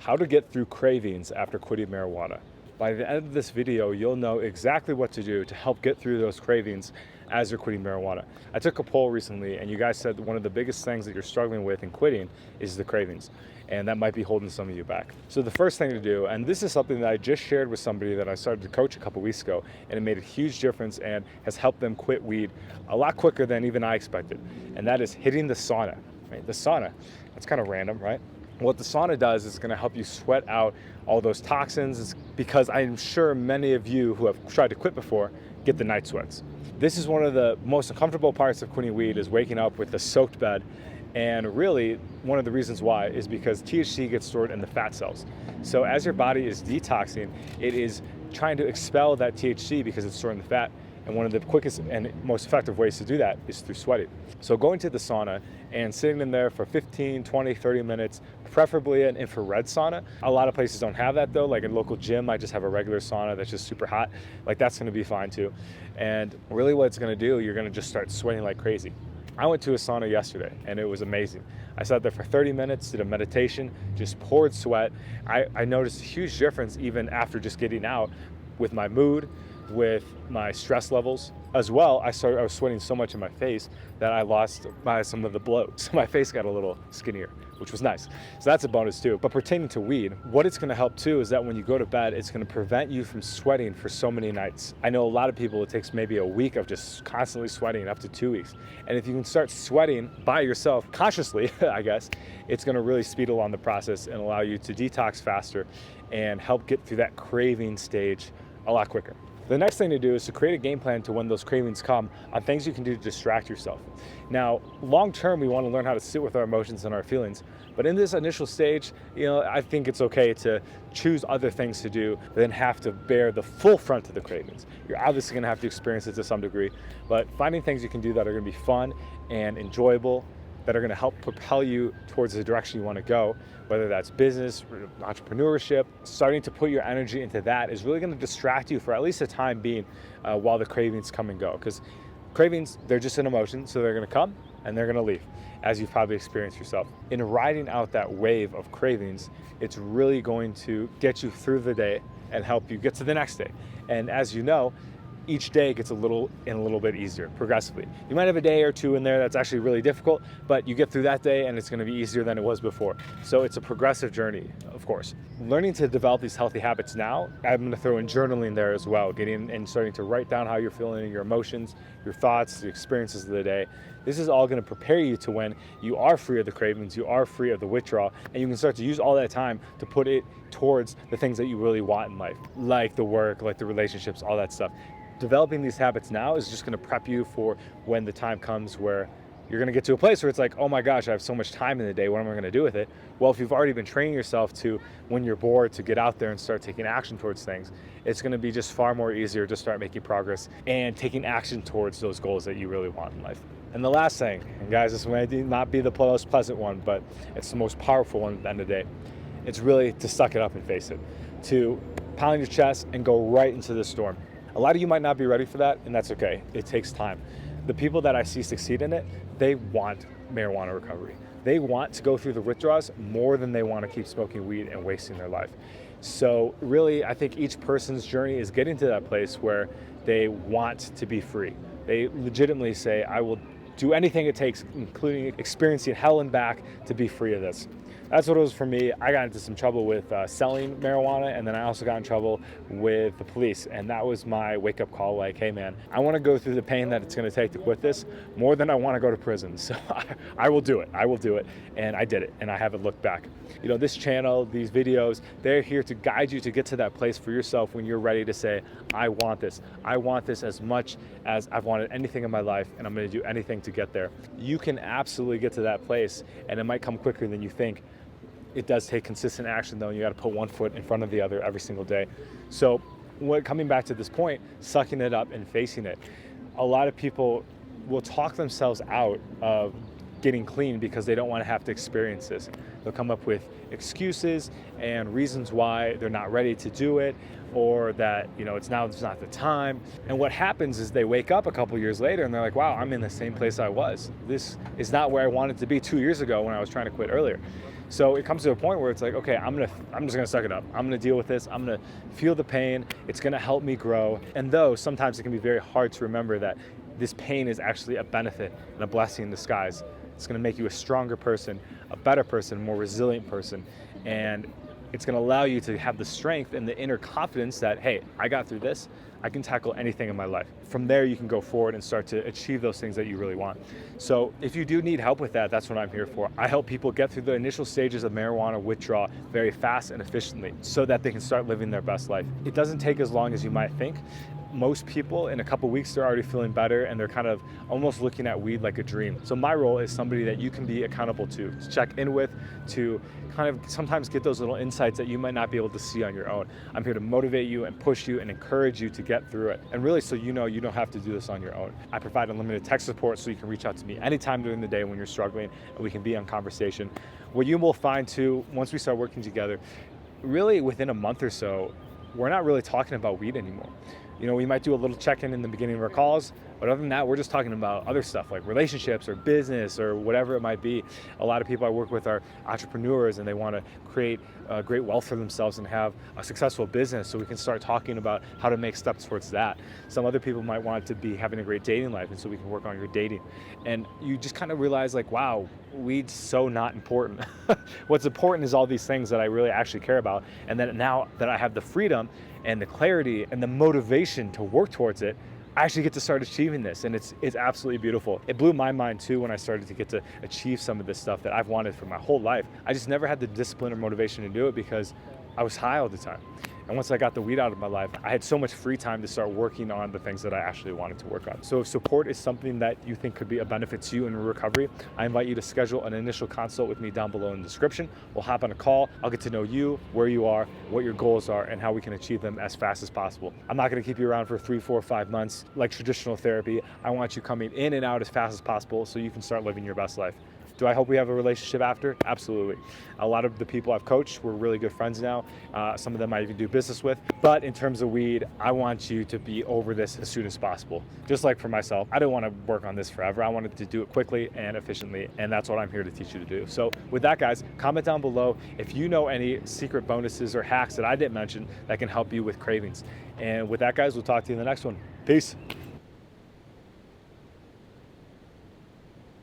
How to get through cravings after quitting marijuana. By the end of this video, you'll know exactly what to do to help get through those cravings as you're quitting marijuana. I took a poll recently and you guys said one of the biggest things that you're struggling with in quitting is the cravings. And that might be holding some of you back. So the first thing to do, and this is something that I just shared with somebody that I started to coach a couple weeks ago, and it made a huge difference and has helped them quit weed a lot quicker than even I expected. And that is hitting the sauna, right? The sauna, that's kind of random, right? What the sauna does is going to help you sweat out all those toxins. It's because I'm sure many of you who have tried to quit before get the night sweats. This is one of the most uncomfortable parts of quitting weed, is waking up with a soaked bed. And really, one of the reasons why is because THC gets stored in the fat cells. So as your body is detoxing, it is trying to expel that THC because it's stored in the fat. And one of the quickest and most effective ways to do that is through sweating. So going to the sauna and sitting in there for 15, 20, 30 minutes, preferably an infrared sauna. A lot of places don't have that though, like a local gym might just have a regular sauna that's just super hot. Like that's gonna be fine too. And really what it's gonna do, you're gonna just start sweating like crazy. I went to a sauna yesterday and it was amazing. I sat there for 30 minutes, did a meditation, just poured sweat. I noticed a huge difference even after just getting out with my mood, with my stress levels as well. I was sweating so much in my face that I lost some of the bloat. So my face got a little skinnier, which was nice. So that's a bonus too. But pertaining to weed, what it's gonna help too is that when you go to bed, it's gonna prevent you from sweating for so many nights. I know a lot of people, it takes maybe a week of just constantly sweating, up to 2 weeks. And if you can start sweating by yourself, consciously, I guess, it's gonna really speed along the process and allow you to detox faster and help get through that craving stage a lot quicker. The next thing to do is to create a game plan to when those cravings come on things you can do to distract yourself. Now, long term, we want to learn how to sit with our emotions and our feelings. But in this initial stage, I think it's okay to choose other things to do than have to bear the full front of the cravings. You're obviously going to have to experience it to some degree, but finding things you can do that are going to be fun and enjoyable, that are going to help propel you towards the direction you want to go, whether that's business, entrepreneurship. Starting to put your energy into that is really going to distract you for at least a time being while the cravings come and go. Because cravings, they're just an emotion, so they're going to come and they're going to leave, as you've probably experienced yourself. In riding out that wave of cravings, it's really going to get you through the day and help you get to the next day. And as you know, each day gets a little bit easier progressively. You might have a day or two in there that's actually really difficult, but you get through that day and it's going to be easier than it was before. So it's a progressive journey, of course. Learning to develop these healthy habits now, I'm going to throw in journaling there as well, getting and starting to write down how you're feeling, your emotions, your thoughts, the experiences of the day. This is all going to prepare you to when you are free of the cravings, you are free of the withdrawal, and you can start to use all that time to put it towards the things that you really want in life, like the work, like the relationships, all that stuff. Developing these habits now is just going to prep you for when the time comes where you're going to get to a place where it's like, oh my gosh, I have so much time in the day. What am I going to do with it? Well, if you've already been training yourself to, when you're bored, to get out there and start taking action towards things, it's going to be just far more easier to start making progress and taking action towards those goals that you really want in life. And the last thing, and guys, this might not be the most pleasant one, but it's the most powerful one at the end of the day. It's really to suck it up and face it, to pound your chest and go right into the storm. A lot of you might not be ready for that, and that's okay. It takes time. The people that I see succeed in it, they want marijuana recovery. They want to go through the withdrawals more than they want to keep smoking weed and wasting their life. So really, I think each person's journey is getting to that place where they want to be free. They legitimately say, I will do anything it takes, including experiencing hell and back, to be free of this. That's what it was for me. I got into some trouble with selling marijuana, and then I also got in trouble with the police. And that was my wake-up call, like, hey man, I want to go through the pain that it's going to take to quit this more than I want to go to prison. So I will do it. I will do it. And I did it, and I haven't looked back. This channel, these videos, they're here to guide you to get to that place for yourself when you're ready to say, I want this. I want this as much as I've wanted anything in my life, and I'm going to do anything to get there. You can absolutely get to that place, and it might come quicker than you think. It does take consistent action though, and you got to put one foot in front of the other every single day. So coming back to this point, sucking it up and facing it. A lot of people will talk themselves out of getting clean because they don't want to have to experience this. They'll come up with excuses and reasons why they're not ready to do it, or that it's not the time. And what happens is they wake up a couple years later and they're like, wow, I'm in the same place I was. This is not where I wanted to be 2 years ago when I was trying to quit earlier. So it comes to a point where it's like, okay, I'm just gonna suck it up. I'm gonna deal with this. I'm gonna feel the pain. It's gonna help me grow. And though sometimes it can be very hard to remember that this pain is actually a benefit and a blessing in disguise. It's gonna make you a stronger person, a better person, a more resilient person. And it's gonna allow you to have the strength and the inner confidence that, hey, I got through this. I can tackle anything in my life. From there, you can go forward and start to achieve those things that you really want. So if you do need help with that, that's what I'm here for. I help people get through the initial stages of marijuana withdrawal very fast and efficiently so that they can start living their best life. It doesn't take as long as you might think. Most people in a couple weeks, they're already feeling better and they're kind of almost looking at weed like a dream. So my role is somebody that you can be accountable to check in with, to kind of sometimes get those little insights that you might not be able to see on your own. I'm here to motivate you and push you and encourage you to get through it. And really, so you know you don't have to do this on your own. I provide unlimited tech support so you can reach out to me anytime during the day when you're struggling and we can be on conversation. What you will find too, once we start working together, really within a month or so, we're not really talking about weed anymore. You know, we might do a little check-in in the beginning of our calls, but other than that, we're just talking about other stuff like relationships or business or whatever it might be. A lot of people I work with are entrepreneurs and they want to create great wealth for themselves and have a successful business, so we can start talking about how to make steps towards that. Some other people might want to be having a great dating life, and so we can work on your dating. And you just kind of realize like, wow, weed's so not important. What's important is all these things that I really actually care about. And then now that I have the freedom and the clarity and the motivation to work towards it, I actually get to start achieving this, and it's absolutely beautiful. It blew my mind too when I started to get to achieve some of this stuff that I've wanted for my whole life. I just never had the discipline or motivation to do it because I was high all the time. And once I got the weed out of my life, I had so much free time to start working on the things that I actually wanted to work on. So if support is something that you think could be a benefit to you in recovery, I invite you to schedule an initial consult with me down below in the description. We'll hop on a call. I'll get to know you, where you are, what your goals are, and how we can achieve them as fast as possible. I'm not gonna keep you around for 3, 4, 5 months like traditional therapy. I want you coming in and out as fast as possible so you can start living your best life. Do I hope we have a relationship after? Absolutely. A lot of the people I've coached, we're really good friends now. Some of them I even do business with. But in terms of weed, I want you to be over this as soon as possible. Just like for myself, I don't want to work on this forever. I wanted to do it quickly and efficiently, and that's what I'm here to teach you to do. So with that, guys, comment down below if you know any secret bonuses or hacks that I didn't mention that can help you with cravings. And with that, guys, we'll talk to you in the next one. Peace.